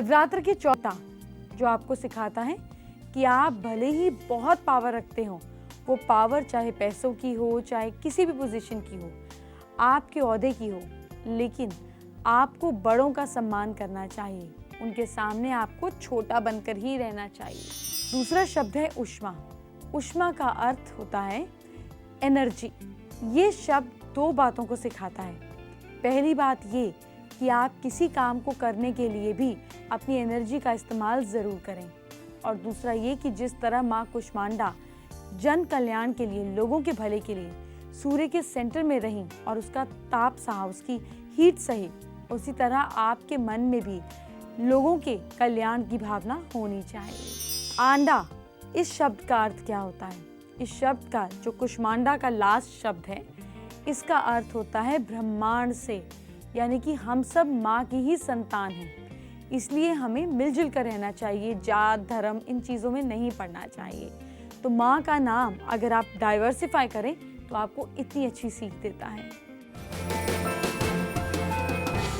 नवरात्र के चौथा जो आपको सिखाता है कि आप भले ही बहुत पावर रखते हो, वो पावर चाहे पैसों की हो, चाहे किसी भी पोजीशन की हो, आपके ओहदे की हो, लेकिन आपको बड़ों का सम्मान करना चाहिए। उनके सामने आपको छोटा बनकर ही रहना चाहिए। दूसरा शब्द है ऊष्मा। ऊष्मा का अर्थ होता है एनर्जी। ये शब्द दो बातों को सिखाता है। पहली बात ये कि आप किसी काम को करने के लिए भी अपनी एनर्जी का इस्तेमाल ज़रूर करें, और दूसरा ये कि जिस तरह माँ कुष्मांडा जन कल्याण के लिए, लोगों के भले के लिए सूर्य के सेंटर में रहीं और उसका ताप सहा, उसकी हीट सही, उसी तरह आपके मन में भी लोगों के कल्याण की भावना होनी चाहिए। आंडा, इस शब्द का अर्थ क्या होता है? इस शब्द का जो कुष्मांडा का लास्ट शब्द है, इसका अर्थ होता है ब्रह्मांड से, यानी कि हम सब माँ की ही संतान हैं। इसलिए हमें मिलजुल कर रहना चाहिए, जात धर्म इन चीज़ों में नहीं पड़ना चाहिए। तो माँ का नाम अगर आप डाइवर्सिफाई करें तो आपको इतनी अच्छी सीख देता है।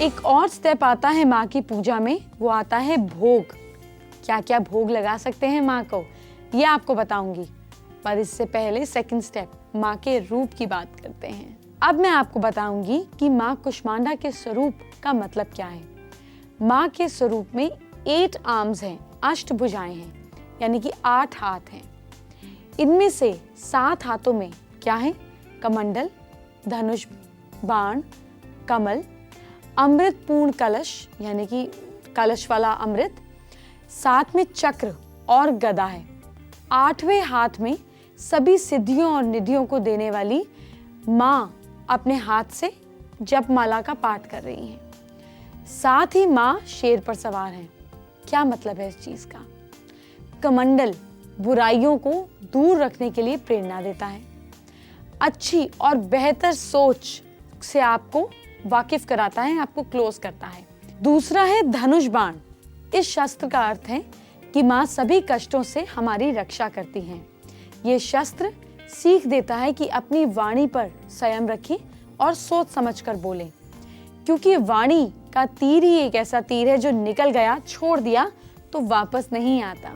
एक और स्टेप आता है माँ की पूजा में, वो आता है भोग। क्या क्या भोग लगा सकते हैं माँ को, ये आपको बताऊंगी, पर इससे पहले सेकंड स्टेप माँ के रूप की बात करते हैं। अब मैं आपको बताऊंगी कि माँ कुष्मांडा के स्वरूप का मतलब क्या है। माँ के स्वरूप में 8 आर्म्स हैं, अष्टभुजाएं हैं, यानी कि 8 हाथ हैं। इनमें से 7 हाथों में क्या है? कमंडल, धनुष, बाण, कमल, अमृत पूर्ण कलश, यानी कि कलश वाला अमृत, साथ में चक्र और गदा है। 8वें हाथ में सभी सिद्धियों और निधियों को देने वाली माँ अपने हाथ से जपमाला का पाठ कर रही हैं। साथ ही माँ शेर पर सवार हैं। क्या मतलब है इस चीज का? कमंडल बुराइयों को दूर रखने के लिए प्रेरणा देता है, अच्छी और बेहतर सोच से आपको वाकिफ कराता है, आपको क्लोज करता है। दूसरा है धनुष बाण। इस शस्त्र का अर्थ है कि माँ सभी कष्टों से हमारी रक्षा करती हैं। ये शस्त्र सीख देता है कि अपनी वाणी पर संयम रखें और सोच समझकर बोलें, क्योंकि वाणी का तीर ही एक ऐसा तीर है जो निकल गया, छोड़ दिया तो वापस नहीं आता।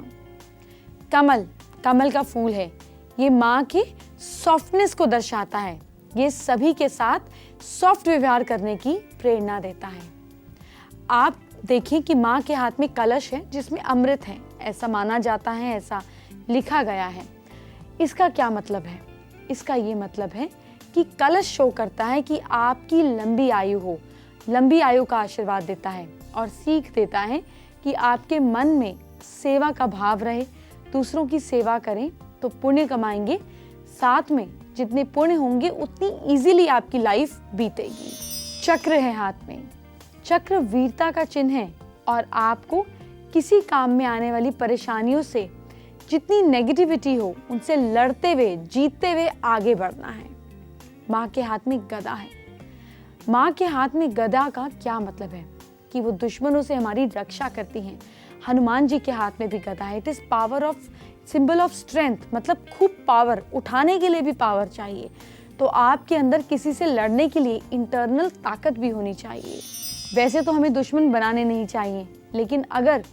कमल, कमल का फूल है, ये माँ के सॉफ्टनेस को दर्शाता है। ये सभी के साथ सॉफ्ट व्यवहार करने की प्रेरणा देता है। आप देखें कि माँ के हाथ में कलश है जिसमें अमृत है, ऐसा माना जाता है, ऐसा लिखा गया है। इसका क्या मतलब है? इसका ये मतलब है कि कलश शो करता है कि आपकी लंबी आयु हो, लंबी आयु का आशीर्वाद देता है और सीख देता है कि आपके मन में सेवा का भाव रहे, दूसरों की सेवा करें तो पुण्य कमाएंगे, साथ में जितने पुण्य होंगे उतनी इजीली आपकी लाइफ बीतेगी। चक्र है हाथ में। चक्र वीरता का चिन्ह है और आपको किसी काम में आने वाली परेशानियों से, जितनी नेगेटिविटी हो, उनसे लड़ते हुए, जीतते हुए आगे बढ़ना है। माँ के हाथ में गदा है। माँ के हाथ में गदा का क्या मतलब है? कि वो दुश्मनों से हमारी रक्षा करती हैं। हनुमान जी के हाथ में भी गदा है। It is power of, symbol of strength, मतलब खूब पावर, उठाने के लिए भी पावर चाहिए। तो आपके अंदर किसी से लड़ने के लिए इंटरनल ताकत भी होनी चाहिए। वैसे तो हमें दुश्मन बनाने नहीं चाहिए, लेकिन अगर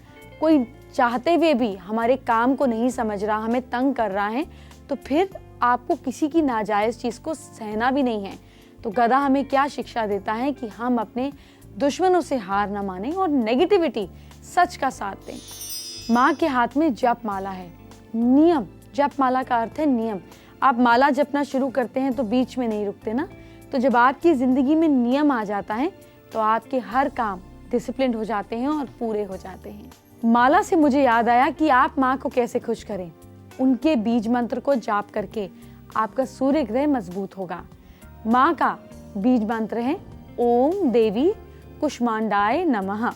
कोई चाहते हुए भी हमारे काम को नहीं समझ रहा, हमें तंग कर रहा है, तो फिर आपको किसी की नाजायज चीज को सहना भी नहीं है। तो गदा हमें क्या शिक्षा देता है कि हम अपने दुश्मनों से हार ना माने और नेगेटिविटी, सच का साथ दें। माँ के हाथ में जप माला है। नियम, जप माला का अर्थ है नियम। आप माला जपना शुरू करते हैं तो बीच में नहीं रुकते ना। तो जब आपकी जिंदगी में नियम आ जाता है तो आपके हर काम डिसिप्लिन हो जाते हैं और पूरे हो जाते हैं। माला से मुझे याद आया कि आप माँ को कैसे खुश करें। उनके बीज मंत्र को जाप करके आपका सूर्य ग्रह मजबूत होगा। माँ का बीज मंत्र है ओम देवी कुष्मांडाय नमः।